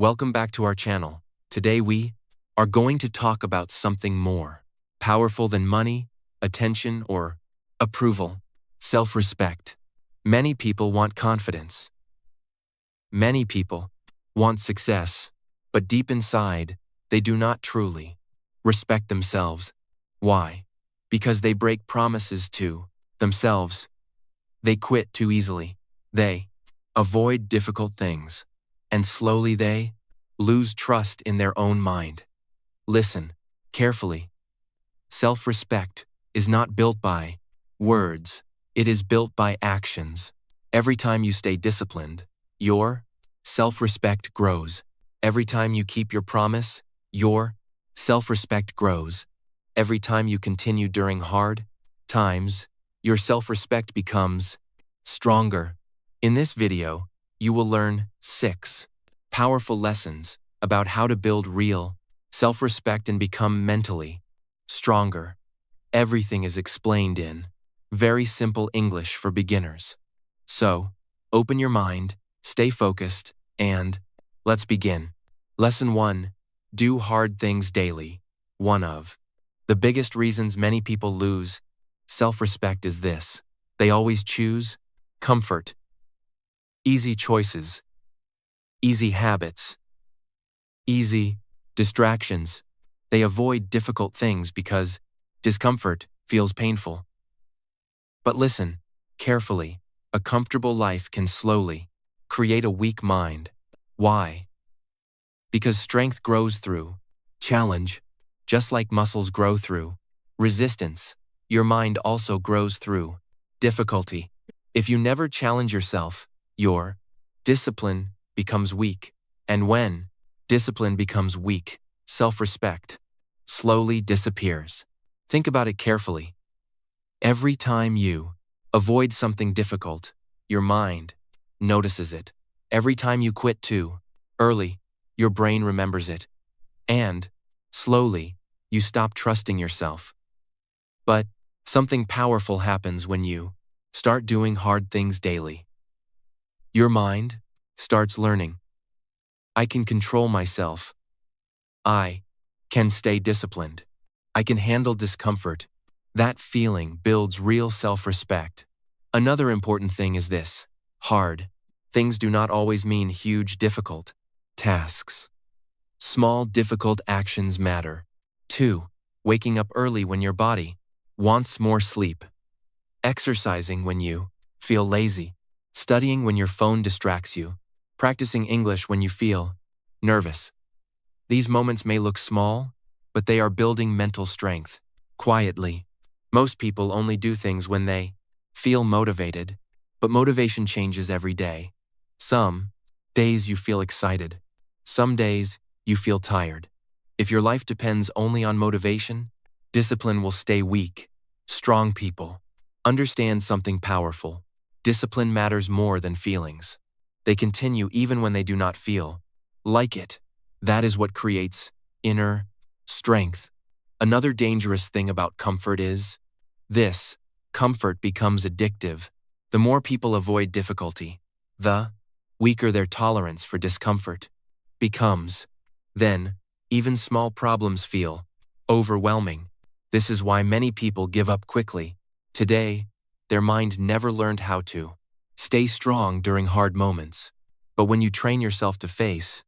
Welcome back to our channel. Today we are going to talk about something more powerful than money, attention, or approval: self-respect. Many people want confidence. Many people want success, but deep inside, they do not truly respect themselves. Why? Because they break promises to themselves. They quit too easily. They avoid difficult things. And slowly they lose trust in their own mind. Listen carefully. Self-respect is not built by words. It is built by actions. Every time you stay disciplined, your self-respect grows. Every time you keep your promise, your self-respect grows. Every time you continue during hard times, your self-respect becomes stronger. In this video, you will learn 6 powerful lessons about how to build real self-respect and become mentally stronger. Everything is explained in very simple English for beginners. So, open your mind, stay focused, and let's begin. Lesson 1. Do hard things daily. One of the biggest reasons many people lose self-respect is this: they always choose comfort, easy choices, easy habits, easy distractions. They avoid difficult things because discomfort feels painful. But listen carefully. A comfortable life can slowly create a weak mind. Why? Because strength grows through challenge, just like muscles grow through resistance. Your mind also grows through difficulty. If you never challenge yourself, your discipline becomes weak. And when discipline becomes weak, self-respect slowly disappears. Think about it carefully. Every time you avoid something difficult, your mind notices it. Every time you quit too early, your brain remembers it. And slowly, you stop trusting yourself. But something powerful happens when you start doing hard things daily. Your mind starts learning. I can control myself. I can stay disciplined. I can handle discomfort. That feeling builds real self-respect. Another important thing is this: hard things do not always mean huge, difficult tasks. Small, difficult actions matter. 2. Waking up early when your body wants more sleep. Exercising when you feel lazy. Studying when your phone distracts you. Practicing English when you feel nervous. These moments may look small, but they are building mental strength quietly. Most people only do things when they feel motivated, but motivation changes every day. Some days you feel excited. Some days you feel tired. If your life depends only on motivation, discipline will stay weak. Strong people understand something powerful. Discipline matters more than feelings. They continue even when they do not feel like it. That is what creates inner strength. Another dangerous thing about comfort is this: comfort becomes addictive. The more people avoid difficulty, the weaker their tolerance for discomfort becomes. Then, even small problems feel overwhelming. This is why many people give up quickly. Today, their mind never learned how to stay strong during hard moments. But when you train yourself to face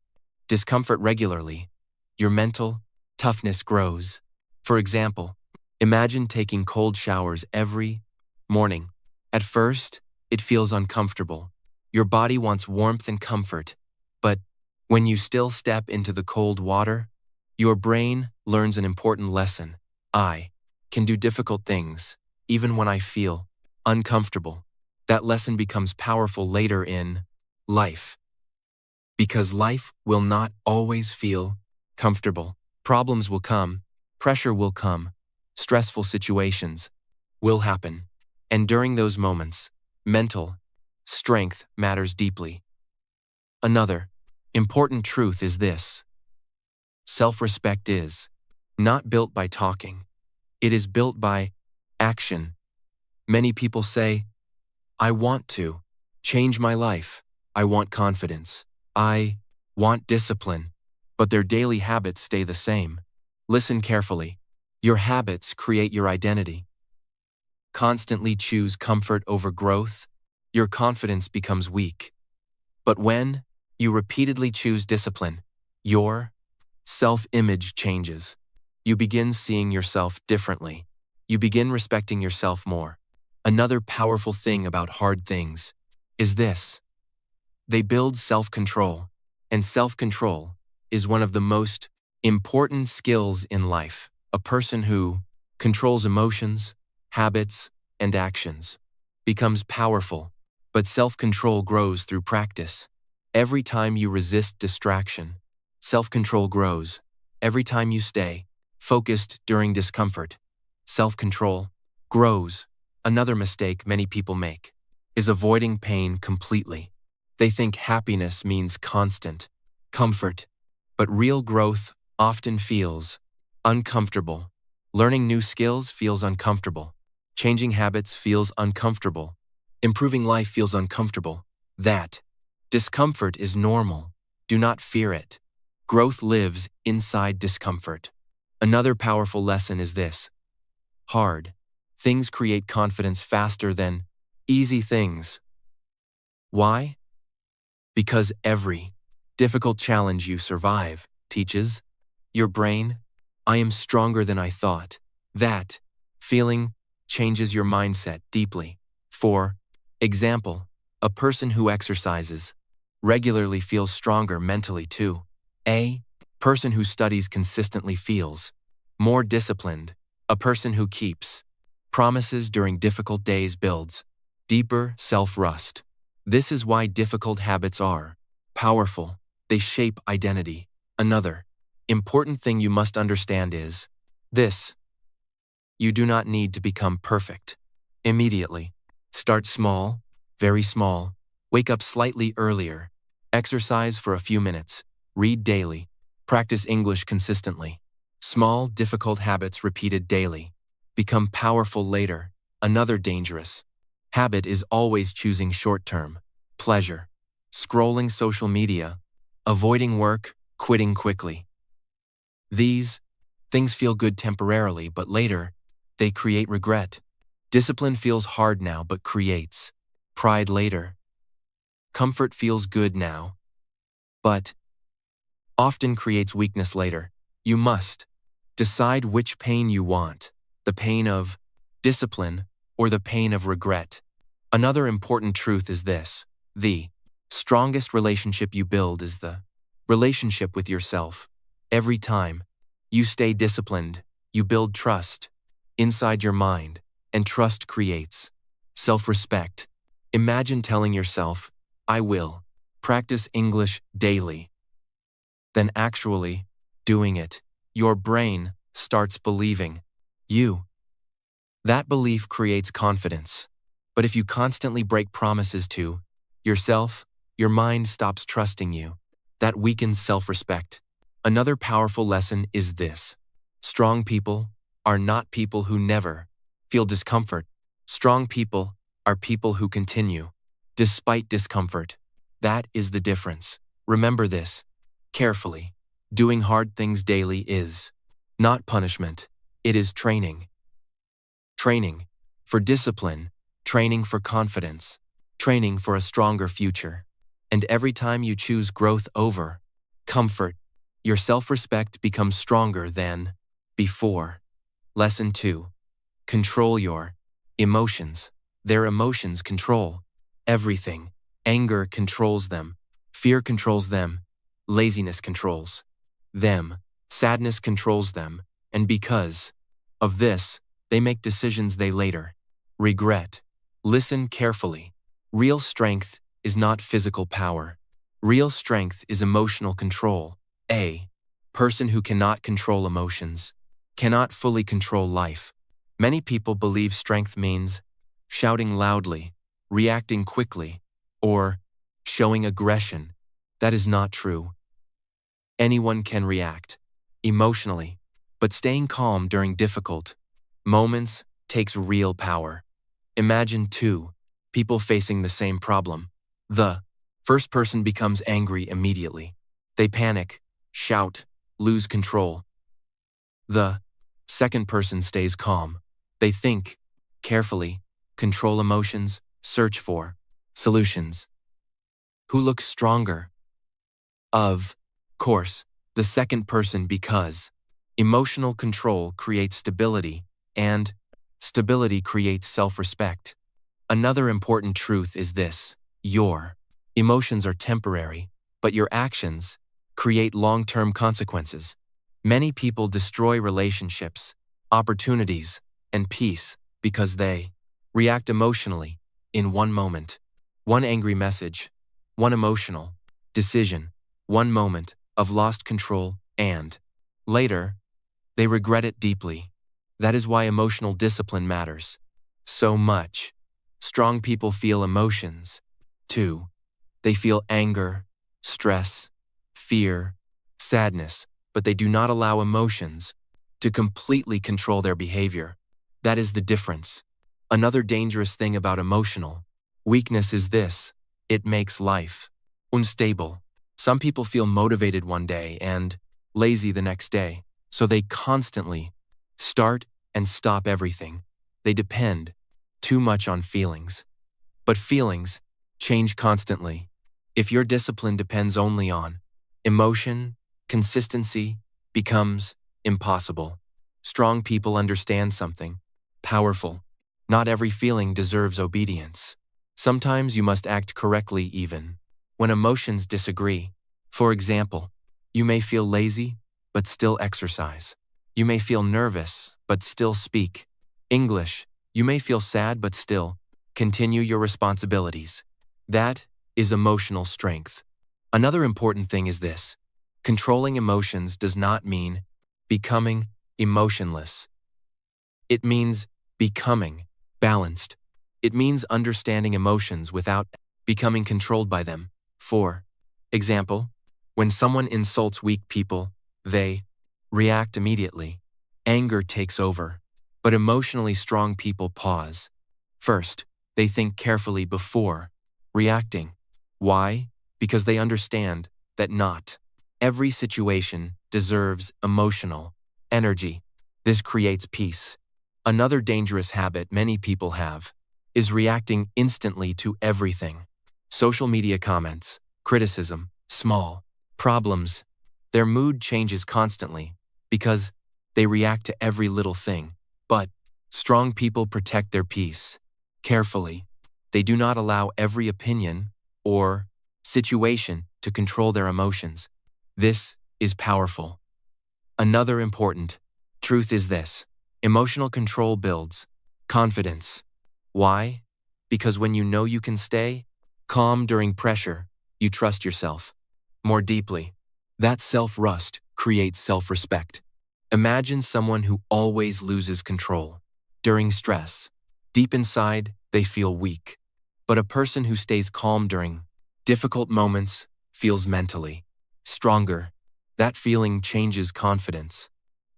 discomfort regularly, your mental toughness grows. For example, imagine taking cold showers every morning. At first, it feels uncomfortable. Your body wants warmth and comfort. But when you still step into the cold water, your brain learns an important lesson. I can do difficult things, even when I feel uncomfortable. That lesson becomes powerful later in life. Because life will not always feel comfortable. Problems will come, pressure will come, stressful situations will happen. And during those moments, mental strength matters deeply. Another important truth is this: self-respect is not built by talking. It is built by action. Many people say, I want to change my life. I want confidence. I want discipline, but their daily habits stay the same. Listen carefully. Your habits create your identity. Constantly choose comfort over growth, your confidence becomes weak. But when you repeatedly choose discipline, your self-image changes. You begin seeing yourself differently. You begin respecting yourself more. Another powerful thing about hard things is this: they build self-control, and self-control is one of the most important skills in life. A person who controls emotions, habits, and actions becomes powerful, but self-control grows through practice. Every time you resist distraction, self-control grows. Every time you stay focused during discomfort, self-control grows. Another mistake many people make is avoiding pain completely. They think happiness means constant comfort, but real growth often feels uncomfortable. Learning new skills feels uncomfortable. Changing habits feels uncomfortable. Improving life feels uncomfortable. That discomfort is normal. Do not fear it. Growth lives inside discomfort. Another powerful lesson is this: hard things create confidence faster than easy things. Why? Because every difficult challenge you survive teaches your brain, I am stronger than I thought. That feeling changes your mindset deeply. For example, a person who exercises regularly feels stronger mentally too. A person who studies consistently feels more disciplined. A person who keeps promises during difficult days builds deeper self-trust. This is why difficult habits are powerful. They shape identity. Another important thing you must understand is this: you do not need to become perfect immediately. Start small, very small. Wake up slightly earlier. Exercise for a few minutes. Read daily. Practice English consistently. Small, difficult habits repeated daily become powerful later. Another dangerous habit is always choosing short-term pleasure. Scrolling social media, avoiding work, quitting quickly. These things feel good temporarily, but later, they create regret. Discipline feels hard now but creates pride later. Comfort feels good now, but often creates weakness later. You must decide which pain you want: the pain of discipline or the pain of regret. Another important truth is this: the strongest relationship you build is the relationship with yourself. Every time you stay disciplined, you build trust inside your mind, and trust creates self-respect. Imagine telling yourself, I will practice English daily, then actually doing it. Your brain starts believing you. That belief creates confidence. But if you constantly break promises to yourself, your mind stops trusting you. That weakens self-respect. Another powerful lesson is this: strong people are not people who never feel discomfort. Strong people are people who continue despite discomfort. That is the difference. Remember this carefully. Doing hard things daily is not punishment. It is training. Training for discipline, training for confidence, training for a stronger future. And every time you choose growth over comfort, your self-respect becomes stronger than before. Lesson 2. Control your emotions. Their emotions control everything. Anger controls them. Fear controls them. Laziness controls them. Sadness controls them. And because of this, they make decisions they later regret. Listen carefully. Real strength is not physical power. Real strength is emotional control. A person who cannot control emotions cannot fully control life. Many people believe strength means shouting loudly, reacting quickly, or showing aggression. That is not true. Anyone can react emotionally, but staying calm during difficult moments takes real power. Imagine two people facing the same problem. The first person becomes angry immediately. They panic, shout, lose control. The second person stays calm. They think carefully, control emotions, search for solutions. Who looks stronger? Of course, the second person, because emotional control creates stability, and stability creates self-respect. Another important truth is this: your emotions are temporary, but your actions create long-term consequences. Many people destroy relationships, opportunities, and peace because they react emotionally in one moment. One angry message, one emotional decision, one moment of lost control, and later, they regret it deeply. That is why emotional discipline matters so much. Strong people feel emotions, too. They feel anger, stress, fear, sadness, but they do not allow emotions to completely control their behavior. That is the difference. Another dangerous thing about emotional weakness is this: it makes life unstable. Some people feel motivated one day and lazy the next day, so they constantly start and stop everything. They depend too much on feelings. But feelings change constantly. If your discipline depends only on emotion, consistency becomes impossible. Strong people understand something powerful. Not every feeling deserves obedience. Sometimes you must act correctly even when emotions disagree. For example, you may feel lazy, but still exercise. You may feel nervous, but still speak English. You may feel sad, but still continue your responsibilities. That is emotional strength. Another important thing is this: controlling emotions does not mean becoming emotionless. It means becoming balanced. It means understanding emotions without becoming controlled by them. For example, when someone insults weak people, they react immediately. Anger takes over. But emotionally strong people pause. First, they think carefully before reacting. Why? Because they understand that not every situation deserves emotional energy. This creates peace. Another dangerous habit many people have is reacting instantly to everything. Social media comments, criticism, small problems. Their mood changes constantly because they react to every little thing. But strong people protect their peace carefully. They do not allow every opinion or situation to control their emotions. This is powerful. Another important truth is this: emotional control builds confidence. Why? Because when you know you can stay calm during pressure, you trust yourself more deeply. That self-trust creates self-respect. Imagine someone who always loses control during stress. Deep inside, they feel weak. But a person who stays calm during difficult moments feels mentally stronger. That feeling changes confidence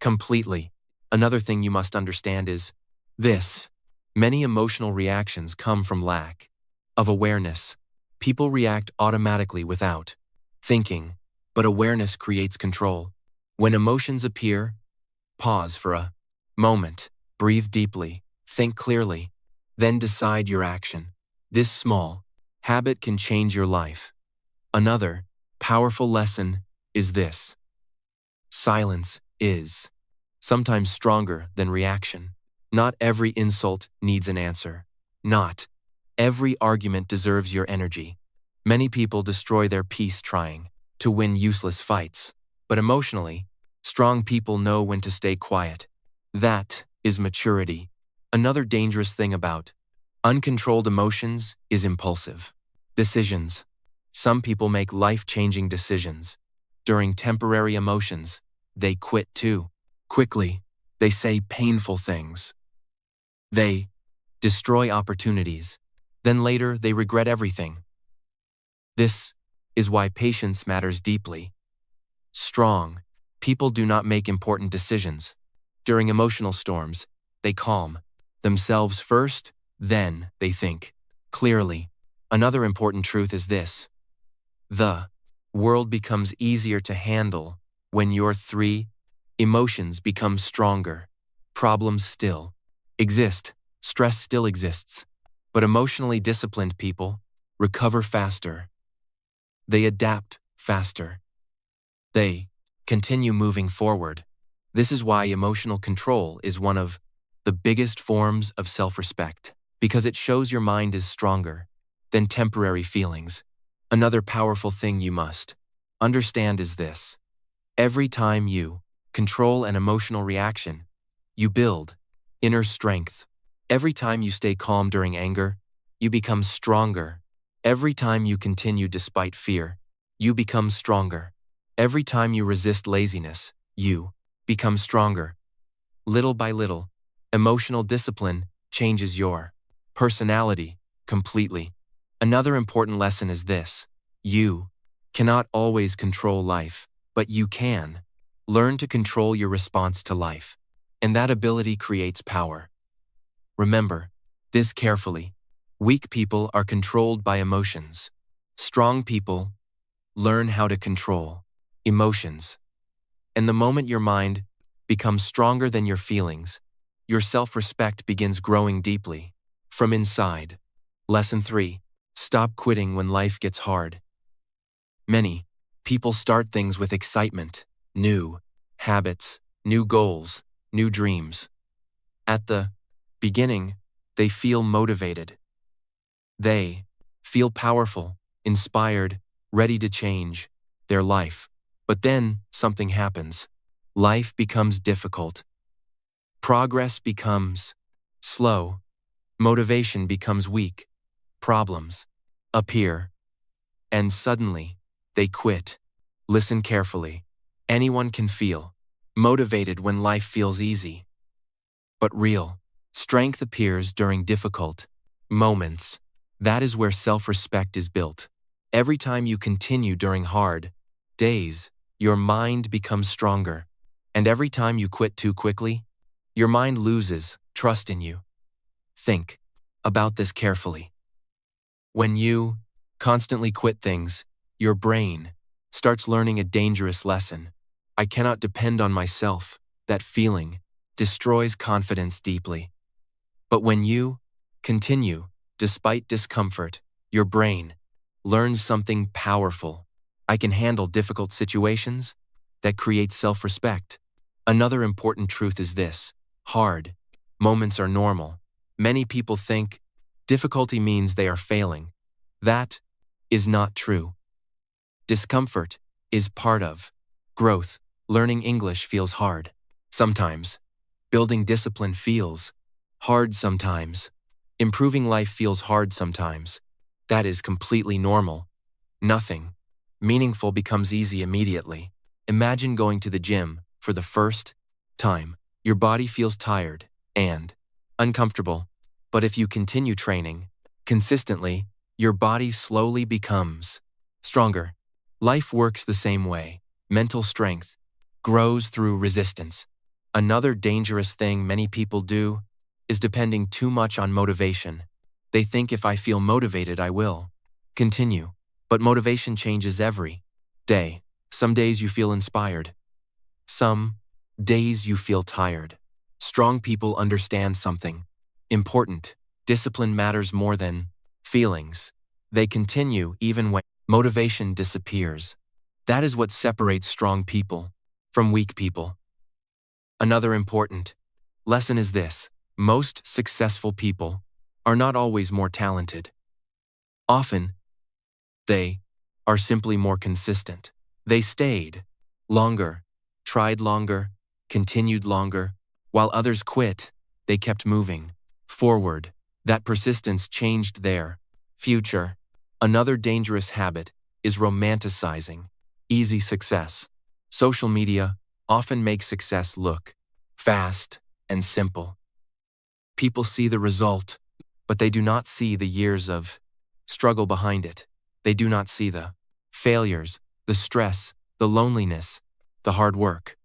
completely. Another thing you must understand is this: many emotional reactions come from lack of awareness. People react automatically without thinking, but awareness creates control. When emotions appear, pause for a moment, breathe deeply, think clearly, then decide your action. This small habit can change your life. Another powerful lesson is this: silence is sometimes stronger than reaction. Not every insult needs an answer. Not every argument deserves your energy. Many people destroy their peace trying to win useless fights. But emotionally, strong people know when to stay quiet. That is maturity. Another dangerous thing about uncontrolled emotions is impulsive decisions. Some people make life-changing decisions. During temporary emotions, they quit too quickly. They say painful things. They destroy opportunities. Then later, they regret everything. This is why patience matters deeply. Strong people do not make important decisions. During emotional storms, they calm themselves first, then they think clearly. Another important truth is this: the world becomes easier to handle when your 3 emotions become stronger. Problems still exist, stress still exists, but emotionally disciplined people recover faster. They adapt faster. They continue moving forward. This is why emotional control is one of the biggest forms of self-respect, because it shows your mind is stronger than temporary feelings. Another powerful thing you must understand is this: every time you control an emotional reaction, you build inner strength. Every time you stay calm during anger, you become stronger. Every time you continue despite fear, you become stronger. Every time you resist laziness, you become stronger. Little by little, emotional discipline changes your personality completely. Another important lesson is this: you cannot always control life, but you can learn to control your response to life, and that ability creates power. Remember this carefully. Weak people are controlled by emotions. Strong people learn how to control emotions. And the moment your mind becomes stronger than your feelings, your self-respect begins growing deeply from inside. Lesson 3. Stop quitting when life gets hard. Many people start things with excitement, new habits, new goals, new dreams. At the beginning, they feel motivated. They feel powerful, inspired, ready to change their life. But then something happens. Life becomes difficult. Progress becomes slow. Motivation becomes weak. Problems appear. And suddenly, they quit. Listen carefully. Anyone can feel motivated when life feels easy. But real strength appears during difficult moments. That is where self-respect is built. Every time you continue during hard days, your mind becomes stronger. And every time you quit too quickly, your mind loses trust in you. Think about this carefully. When you constantly quit things, your brain starts learning a dangerous lesson. I cannot depend on myself. That feeling destroys confidence deeply. But when you continue, despite discomfort, your brain learns something powerful. I can handle difficult situations. That creates self-respect. Another important truth is this: hard moments are normal. Many people think difficulty means they are failing. That is not true. Discomfort is part of growth. Learning English feels hard sometimes. Building discipline feels hard sometimes. Improving life feels hard sometimes. That is completely normal. Nothing meaningful becomes easy immediately. Imagine going to the gym for the first time. Your body feels tired and uncomfortable. But if you continue training consistently, your body slowly becomes stronger. Life works the same way. Mental strength grows through resistance. Another dangerous thing many people do is depending too much on motivation. They think if I feel motivated, I will continue. But motivation changes every day. Some days you feel inspired. Some days you feel tired. Strong people understand something important. Discipline matters more than feelings. They continue even when motivation disappears. That is what separates strong people from weak people. Another important lesson is this: most successful people are not always more talented. Often, they are simply more consistent. They stayed longer, tried longer, continued longer. While others quit, they kept moving forward. That persistence changed their future. Another dangerous habit is romanticizing easy success. Social media often makes success look fast and simple. People see the result, but they do not see the years of struggle behind it. They do not see the failures, the stress, the loneliness, the hard work.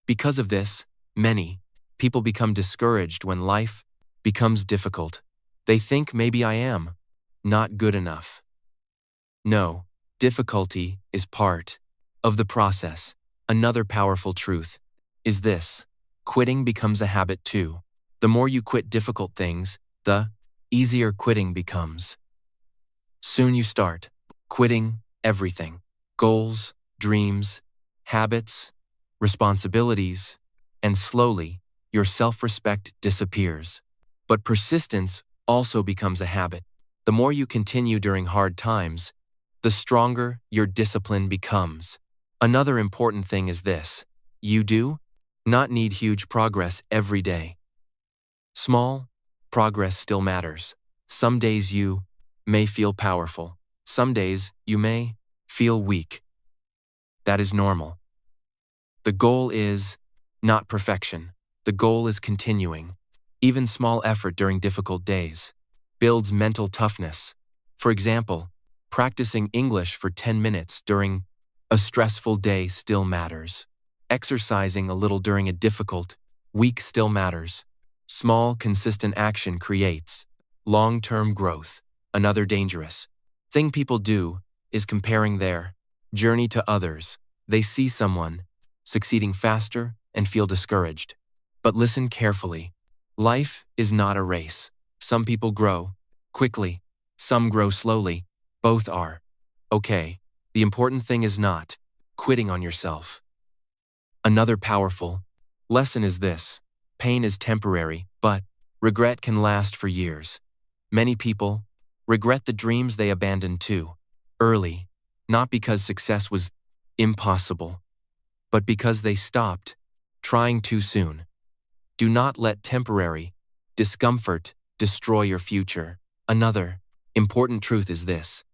Because of this, many people become discouraged when life becomes difficult. They think maybe I am not good enough. No, Difficulty is part of the process. Another powerful truth is this: quitting becomes a habit too. The more you quit difficult things, the easier quitting becomes. Soon you start quitting everything: goals, dreams, habits, responsibilities, and slowly your self-respect disappears. But persistence also becomes a habit. The more you continue during hard times, the stronger your discipline becomes. Another important thing is this: you do not need huge progress every day. Small progress still matters. Some days you may feel powerful. Some days you may feel weak. That is normal. The goal is not perfection. The goal is continuing. Even small effort during difficult days builds mental toughness. For example, practicing English for 10 minutes during a stressful day still matters. Exercising a little during a difficult week still matters. Small, consistent action creates long-term growth. Another dangerous thing people do is comparing their journey to others. They see someone succeeding faster and feel discouraged. But listen carefully. Life is not a race. Some people grow quickly, some grow slowly. Both are okay. The important thing is not quitting on yourself. Another powerful lesson is this: pain is temporary, but regret can last for years. Many people regret the dreams they abandoned too early, not because success was impossible, but because they stopped trying too soon. Do not let temporary discomfort destroy your future. Another important truth is this: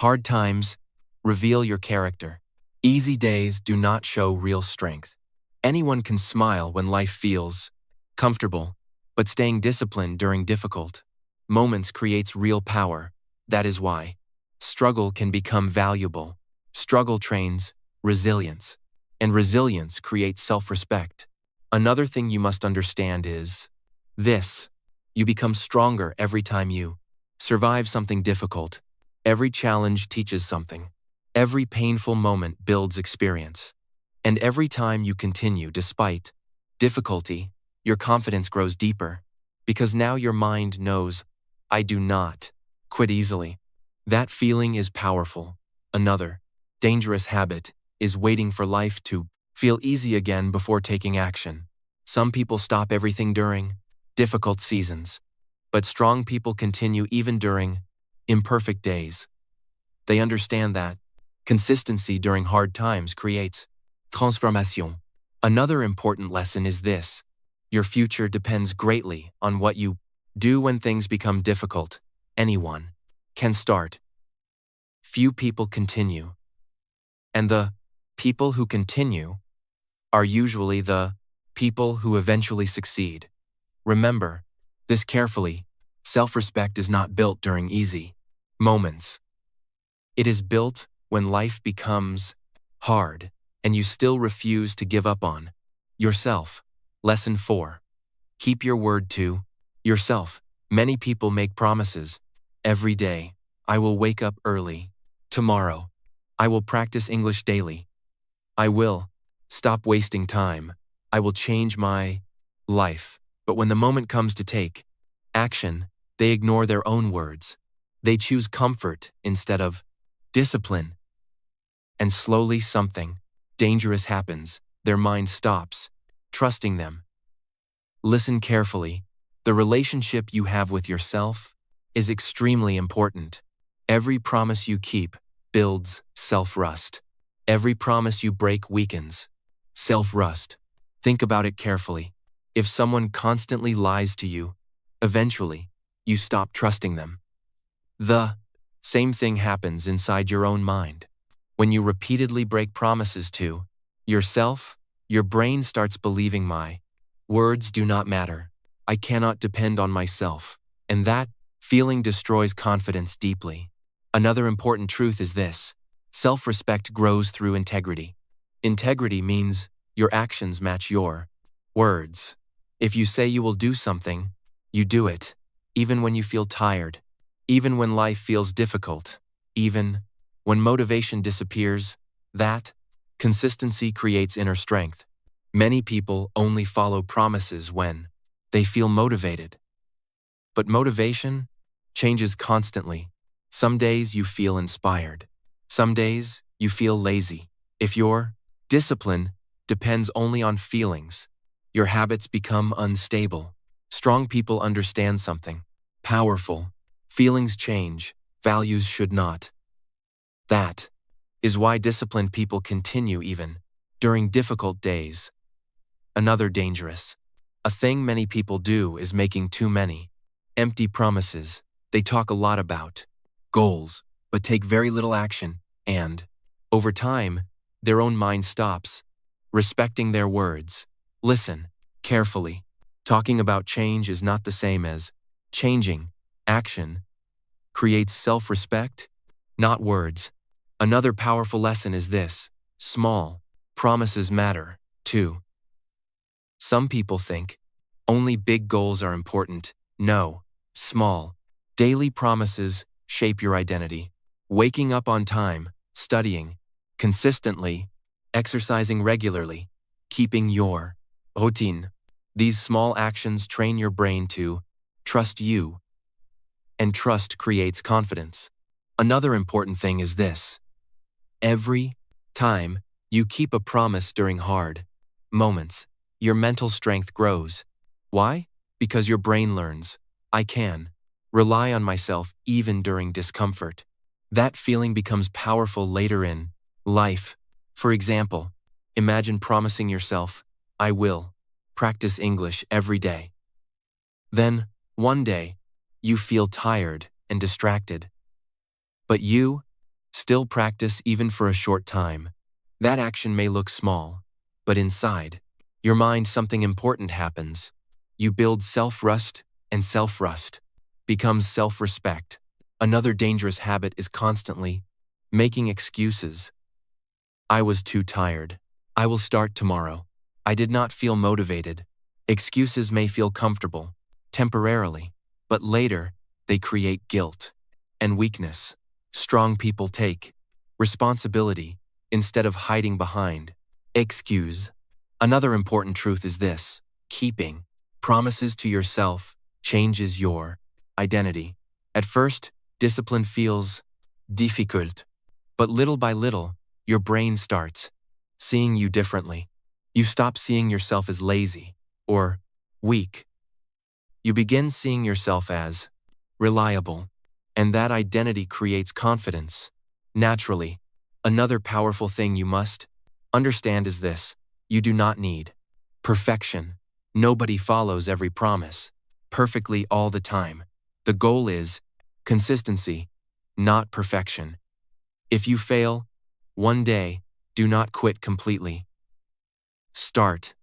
hard times reveal your character. Easy days do not show real strength. Anyone can smile when life feels comfortable, but staying disciplined during difficult moments creates real power. That is why struggle can become valuable. Struggle trains resilience, and resilience creates self-respect. Another thing you must understand is this: you become stronger every time you survive something difficult. Every challenge teaches something. Every painful moment builds experience. And every time you continue despite difficulty, your confidence grows deeper, because now your mind knows, I do not quit easily. That feeling is powerful. Another dangerous habit is waiting for life to feel easy again before taking action. Some people stop everything during difficult seasons, but strong people continue even during imperfect days. They understand that consistency during hard times creates transformation. Another important lesson is this: your future depends greatly on what you do when things become difficult. Anyone can start. Few people continue. And the people who continue are usually the people who eventually succeed. Remember this carefully: self-respect is not built during easy moments. It is built when life becomes hard and you still refuse to give up on yourself. Lesson 4. Keep your word to yourself. Many people make promises. Every day, I will wake up early. Tomorrow, I will practice English daily. I will stop wasting time. I will change my life. But when the moment comes to take action, they ignore their own words. They choose comfort instead of discipline. And slowly something dangerous happens. Their mind stops trusting them. Listen carefully. The relationship you have with yourself is extremely important. Every promise you keep builds self-trust. Every promise you break weakens self-trust. Think about it carefully. If someone constantly lies to you, eventually, you stop trusting them. The same thing happens inside your own mind. When you repeatedly break promises to yourself, your brain starts believing my words do not matter. I cannot depend on myself. And that feeling destroys confidence deeply. Another important truth is this: self-respect grows through integrity. Integrity means your actions match your words. If you say you will do something, you do it, even when you feel tired, even when life feels difficult, even When motivation disappears, that consistency creates inner strength. Many people only follow promises when they feel motivated. But motivation changes constantly. Some days you feel inspired. Some days you feel lazy. If your discipline depends only on feelings, your habits become unstable. Strong people understand something powerful. Feelings change, values should not. That is why disciplined people continue even during difficult days. Another dangerous. A thing many people do is making too many empty promises. They talk a lot about goals, but take very little action, and over time, their own mind stops respecting their words. Listen carefully. Talking about change is not the same as changing. Action creates self-respect, not words. Another powerful lesson is this: small promises matter, too. Some people think only big goals are important. No, small, daily promises shape your identity. Waking up on time, studying consistently, exercising regularly, keeping your routine. These small actions train your brain to trust you, and trust creates confidence. Another important thing is this: every time you keep a promise during hard moments, your mental strength grows. Why? Because your brain learns, I can rely on myself even during discomfort. That feeling becomes powerful later in life. For example, imagine promising yourself, I will practice English every day. Then, one day, you feel tired and distracted. But you still practice even for a short time. That action may look small, but inside your mind something important happens. You build self-trust, and self-trust becomes self-respect. Another dangerous habit is constantly making excuses. I was too tired. I will start tomorrow. I did not feel motivated. Excuses may feel comfortable, temporarily, but later they create guilt and weakness. Strong people take responsibility instead of hiding behind excuse. Another important truth is this: keeping promises to yourself changes your identity. At first, discipline feels difficult, but little by little, your brain starts seeing you differently. You stop seeing yourself as lazy or weak. You begin seeing yourself as reliable, and that identity creates confidence naturally. Another powerful thing you must understand is this: you do not need perfection. Nobody follows every promise perfectly all the time. The goal is consistency, not perfection. If you fail one day, do not quit completely. Start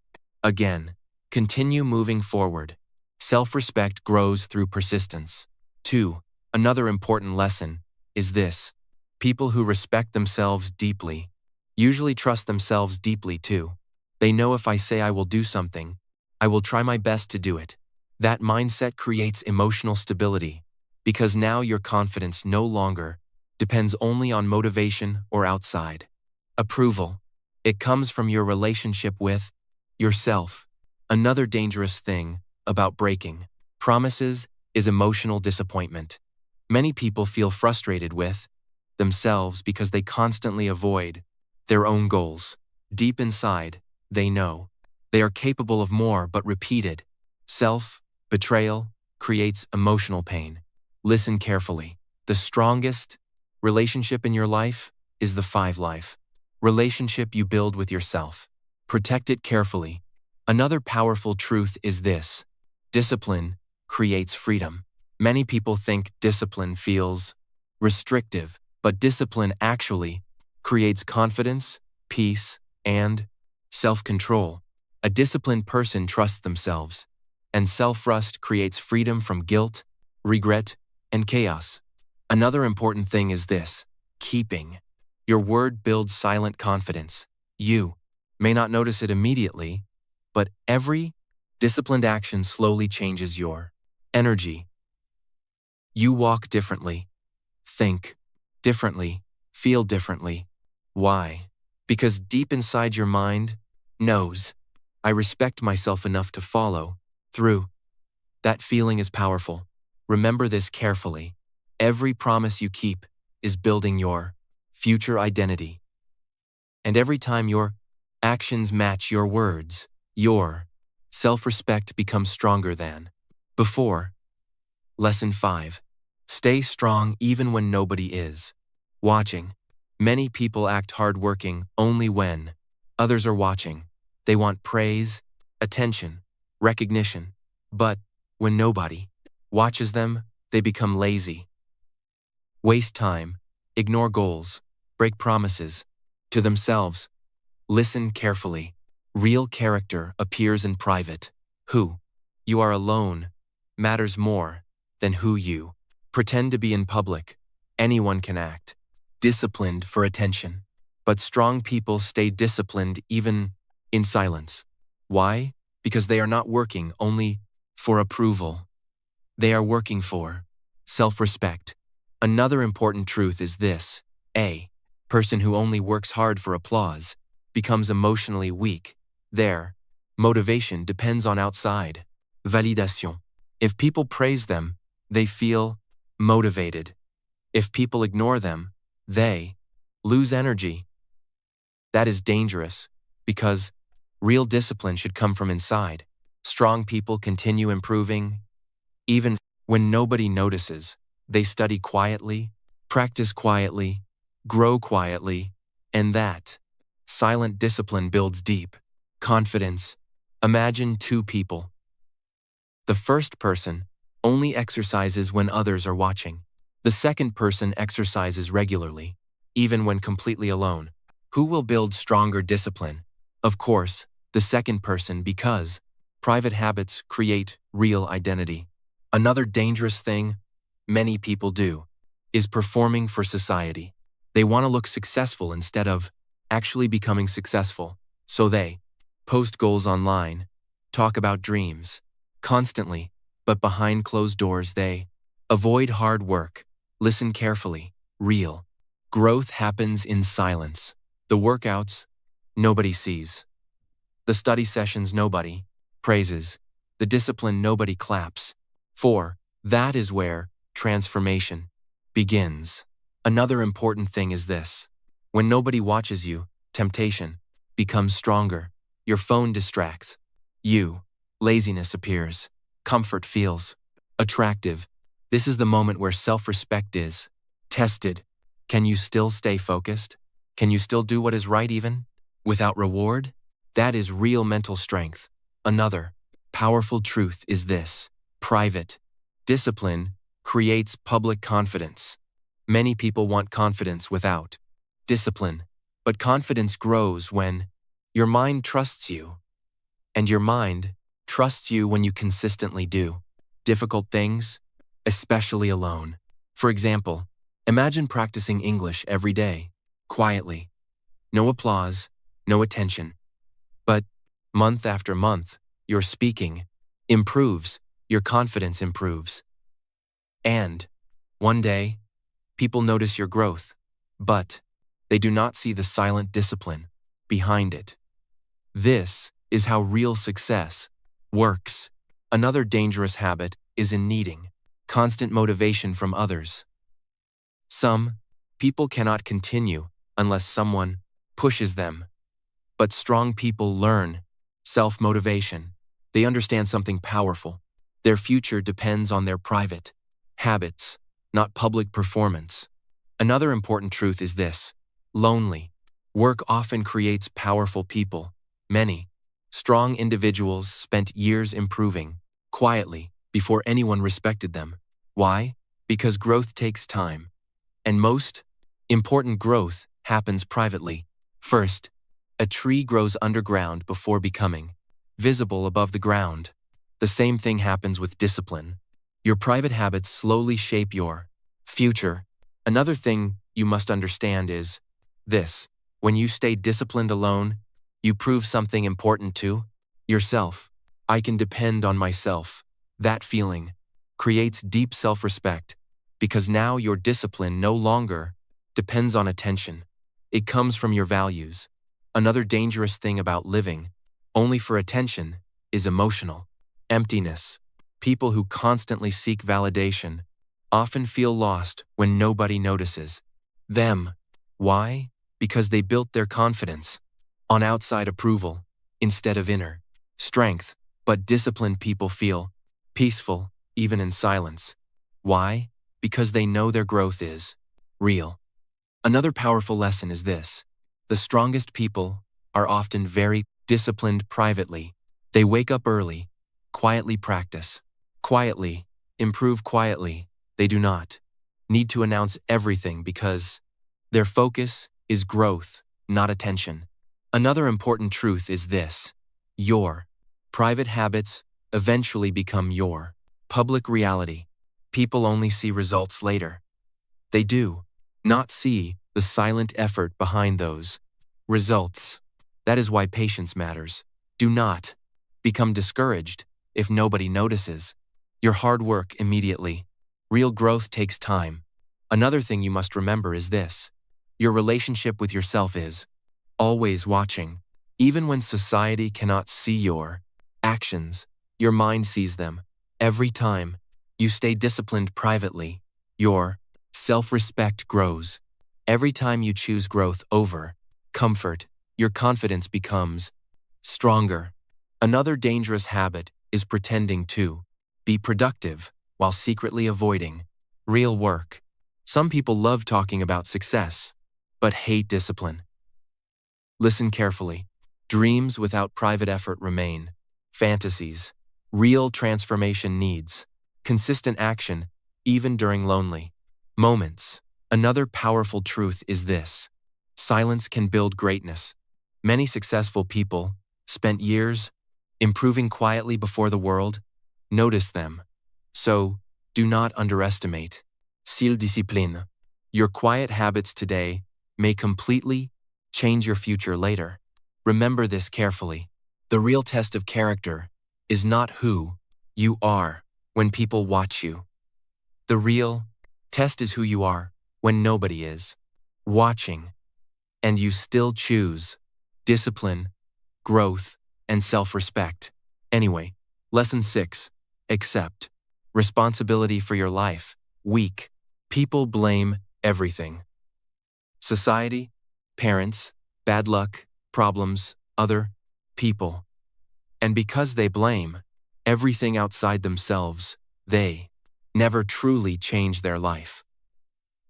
again. Continue moving forward. Self-respect grows through persistence. 2. Another important lesson is this: people who respect themselves deeply usually trust themselves deeply too. They know, if I say I will do something, I will try my best to do it. That mindset creates emotional stability, because now your confidence no longer depends only on motivation or outside approval. It comes from your relationship with yourself. Another dangerous thing about breaking promises is emotional disappointment. Many people feel frustrated with themselves because they constantly avoid their own goals. Deep inside, they know they are capable of more, but repeated self-betrayal creates emotional pain. Listen carefully. The strongest relationship in your life is the 5 life relationship you build with yourself. Protect it carefully. Another powerful truth is this: discipline creates freedom. Many people think discipline feels restrictive, but discipline actually creates confidence, peace, and self-control. A disciplined person trusts themselves, and self-trust creates freedom from guilt, regret, and chaos. Another important thing is this: keeping your word builds silent confidence. You may not notice it immediately, but every disciplined action slowly changes your energy. You walk differently, think differently, feel differently. Why? Because deep inside your mind knows, I respect myself enough to follow through. That feeling is powerful. Remember this carefully. Every promise you keep is building your future identity. And every time your actions match your words, your self-respect becomes stronger than before. Lesson 5. Stay strong even when nobody is watching. Many people act hardworking only when others are watching. They want praise, attention, recognition. But when nobody watches them, they become lazy, waste time, ignore goals, break promises to themselves. Listen carefully. Real character appears in private. Who you are alone matters more than who you pretend to be in public. Anyone can act disciplined for attention, but strong people stay disciplined even in silence. Why? Because they are not working only for approval. They are working for self-respect. Another important truth is this: a person who only works hard for applause becomes emotionally weak. Their motivation depends on outside validation. If people praise them, they feel motivated. If people ignore them, they lose energy. That is dangerous because real discipline should come from inside. Strong people continue improving even when nobody notices. They study quietly, practice quietly, grow quietly, and that silent discipline builds deep confidence. Imagine two people. The first person only exercises when others are watching. The second person exercises regularly, even when completely alone. Who will build stronger discipline? Of course, the second person, because private habits create real identity. Another dangerous thing many people do is performing for society. They want to look successful instead of actually becoming successful. So they post goals online, talk about dreams constantly, but behind closed doors they avoid hard work. Listen carefully. Real growth happens in silence. The workouts nobody sees. The study sessions nobody praises. The discipline nobody claps for. That is where transformation begins. Another important thing is this: when nobody watches you, temptation becomes stronger. Your phone distracts you. Laziness appears. Comfort feels attractive. This is the moment where self-respect is tested. Can you still stay focused? Can you still do what is right even without reward? That is real mental strength. Another powerful truth is this: private discipline creates public confidence. Many people want confidence without discipline, but confidence grows when your mind trusts you, and your mind trusts you when you consistently do difficult things, especially alone. For example, imagine practicing English every day, quietly. No applause, no attention. But month after month, your speaking improves, your confidence improves. And one day, people notice your growth, but they do not see the silent discipline behind it. This is how real success works. Another dangerous habit is in needing constant motivation from others. Some people cannot continue unless someone pushes them. But strong people learn self-motivation. They understand something powerful. Their future depends on their private habits, not public performance. Another important truth is this: lonely work often creates powerful people. Many strong individuals spent years improving quietly before anyone respected them. Why? Because growth takes time. And most important growth happens privately. First, a tree grows underground before becoming visible above the ground. The same thing happens with discipline. Your private habits slowly shape your future. Another thing you must understand is this: when you stay disciplined alone, you prove something important to yourself. I can depend on myself. That feeling creates deep self-respect because now your discipline no longer depends on attention. It comes from your values. Another dangerous thing about living only for attention is emotional emptiness. People who constantly seek validation often feel lost when nobody notices them. Why? Because they built their confidence on outside approval instead of inner strength. But disciplined people feel peaceful even in silence. Why? Because they know their growth is real. Another powerful lesson is this: the strongest people are often very disciplined privately. They wake up early, quietly practice, quietly improve quietly. They do not need to announce everything because their focus is growth, not attention. Another important truth is this: your private habits eventually become your public reality. People only see results later. They do not see the silent effort behind those results. That is why patience matters. Do not become discouraged if nobody notices your hard work immediately. Real growth takes time. Another thing you must remember is this: your relationship with yourself is always watching. Even when society cannot see your actions, your mind sees them. Every time you stay disciplined privately, your self-respect grows. Every time you choose growth over comfort, your confidence becomes stronger. Another dangerous habit is pretending to be productive while secretly avoiding real work. Some people love talking about success, but hate discipline. Listen carefully. Dreams without private effort remain fantasies. Real transformation needs consistent action, even during lonely moments. Another powerful truth is this: silence can build greatness. Many successful people spent years improving quietly before the world noticed them. So, do not underestimate Sil discipline. Your quiet habits today may completely change your future later. Remember this carefully. The real test of character is not who you are when people watch you. The real test is who you are when nobody is watching, and you still choose discipline, growth, and self-respect. Anyway, Lesson 6. Accept responsibility for your life. Weak people blame everything: society, parents, bad luck, problems, other people. And because they blame everything outside themselves, they never truly change their life.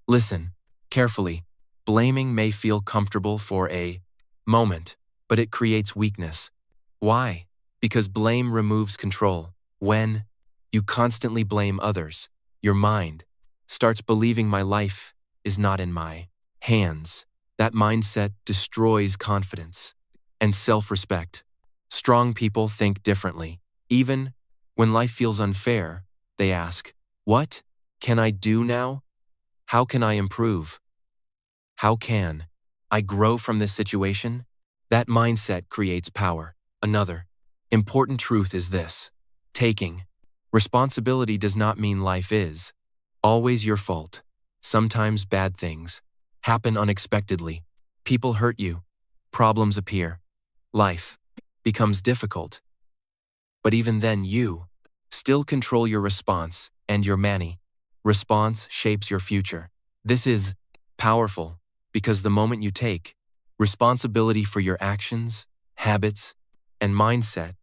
Listen carefully. Blaming may feel comfortable for a moment, but it creates weakness. Why? Because blame removes control. When you constantly blame others, your mind starts believing my life is not in my hands. That mindset destroys confidence and self-respect. Strong people think differently. Even when life feels unfair, they ask, what can I do now? How can I improve? How can I grow from this situation? That mindset creates power. Another important truth is this: taking responsibility does not mean life is always your fault. Sometimes bad things happen unexpectedly. People hurt you. Problems appear. Life becomes difficult. But even then, you still control your response, and your response shapes your future. This is powerful because the moment you take responsibility for your actions, habits, and mindset,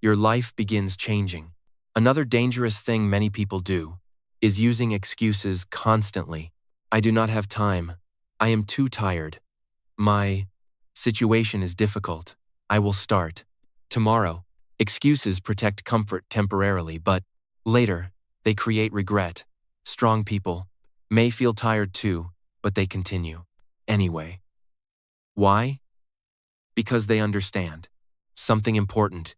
your life begins changing. Another dangerous thing many people do is using excuses constantly. I do not have time. I am too tired. My situation is difficult. I will start tomorrow. Excuses protect comfort temporarily, but later they create regret. Strong people may feel tired too, but they continue anyway. Why? Because they understand something important.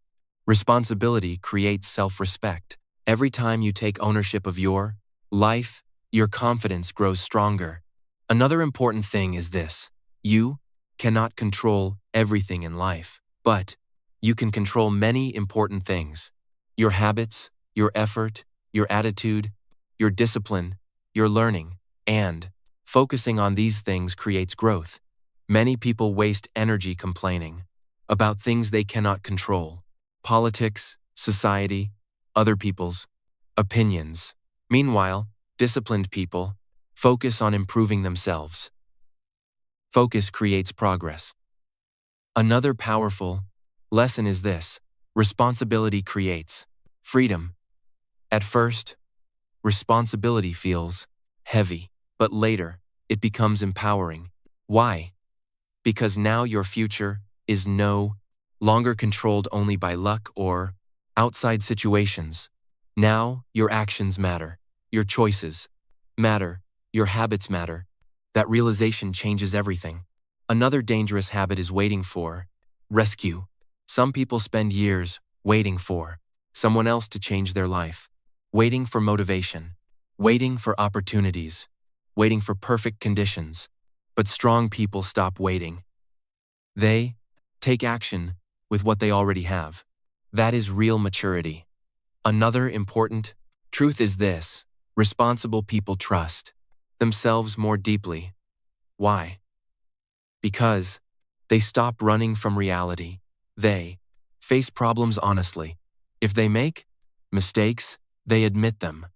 Responsibility creates self-respect. Every time you take ownership of your life, your confidence grows stronger. Another important thing is this: you cannot control everything in life, but you can control many important things: your habits, your effort, your attitude, your discipline, your learning, and Focusing on these things creates growth. Many people waste energy complaining about things they cannot control: politics, society, other people's opinions. Meanwhile, disciplined people focus on improving themselves. Focus creates progress. Another powerful lesson is this: responsibility creates freedom. At first, responsibility feels heavy, but later, it becomes empowering. Why? Because now your future is no longer controlled only by luck or outside situations. Now, your actions matter. Your choices matter. Your habits matter. That realization changes everything. Another dangerous habit is waiting for rescue. Some people spend years waiting for someone else to change their life, waiting for motivation, waiting for opportunities, waiting for perfect conditions. But strong people stop waiting. They take action with what they already have. That is real maturity. Another important truth is this: responsible people trust themselves more deeply. Why? Because they stop running from reality. They face problems honestly. If they make mistakes, they admit them.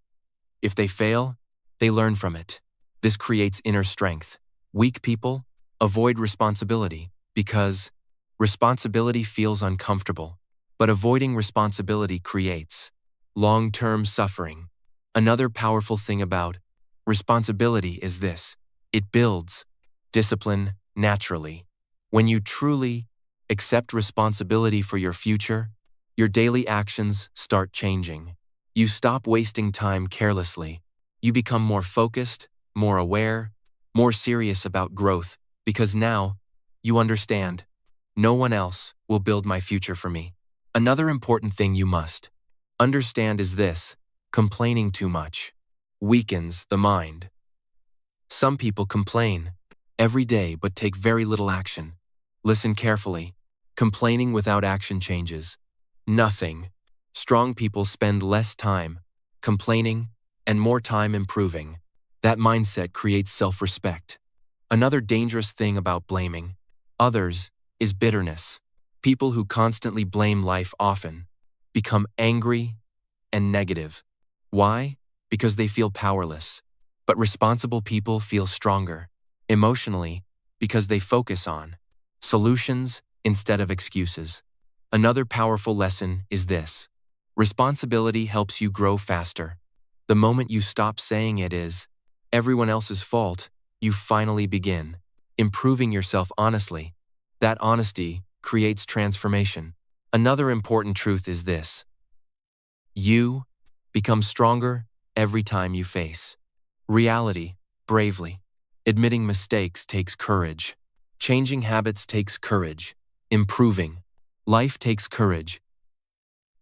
If they fail, they learn from it. This creates inner strength. Weak people avoid responsibility because responsibility feels uncomfortable. But avoiding responsibility creates long-term suffering. Another powerful thing about responsibility is this: it builds discipline naturally. When you truly accept responsibility for your future, your daily actions start changing. You stop wasting time carelessly. You become more focused, more aware, more serious about growth, because now you understand, no one else will build my future for me. Another important thing you must understand is this: complaining too much weakens the mind. Some people complain every day but take very little action. Listen carefully. Complaining without action changes nothing. Strong people spend less time complaining and more time improving. That mindset creates self-respect. Another dangerous thing about blaming others is bitterness. People who constantly blame life often become angry and negative. Why? Because they feel powerless. But responsible people feel stronger emotionally because they focus on solutions instead of excuses. Another powerful lesson is this: responsibility helps you grow faster. The moment you stop saying it is everyone else's fault, you finally begin improving yourself honestly. That honesty creates transformation. Another important truth is this: you become stronger every time you face reality bravely. Admitting mistakes takes courage. Changing habits takes courage. Improving life takes courage.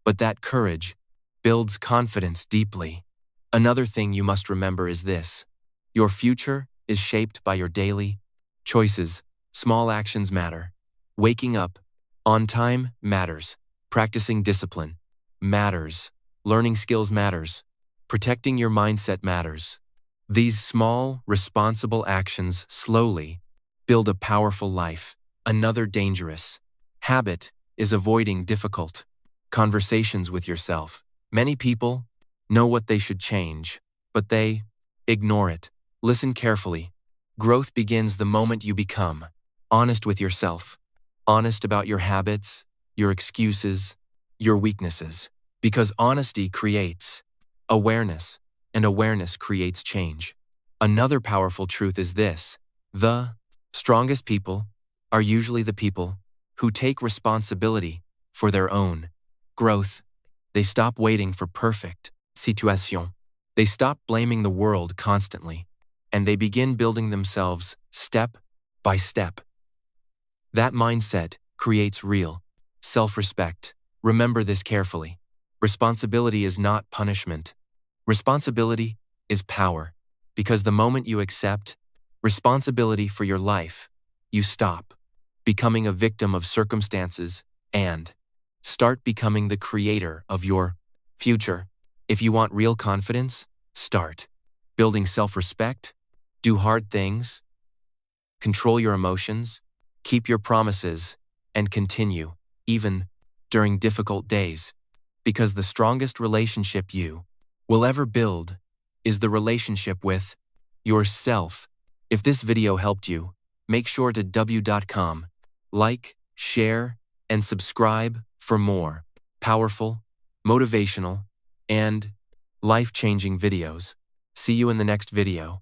But that courage builds confidence deeply. Another thing you must remember is this: your future is shaped by your daily choices. Small actions matter. Waking up on time matters. Practicing discipline matters. Learning skills matters. Protecting your mindset matters. These small, responsible actions slowly build a powerful life. Another dangerous habit is avoiding difficult conversations with yourself. Many people know what they should change, but they ignore it. Listen carefully. Growth begins the moment you become honest with yourself, honest about your habits, your excuses, your weaknesses. Because honesty creates awareness, and awareness creates change. Another powerful truth is this: the strongest people are usually the people who take responsibility for their own growth. They stop waiting for perfect situation. They stop blaming the world constantly, and they begin building themselves step by step. That mindset creates real self-respect. Remember this carefully. Responsibility is not punishment. Responsibility is power. Because the moment you accept responsibility for your life, you stop becoming a victim of circumstances and start becoming the creator of your future. If you want real confidence, start building self-respect. do hard things, control your emotions, keep your promises, and continue, even during difficult days. Because the strongest relationship you will ever build is the relationship with yourself. If this video helped you, make sure to w.com, like, share, and subscribe for more powerful, motivational, and life-changing videos. See you in the next video.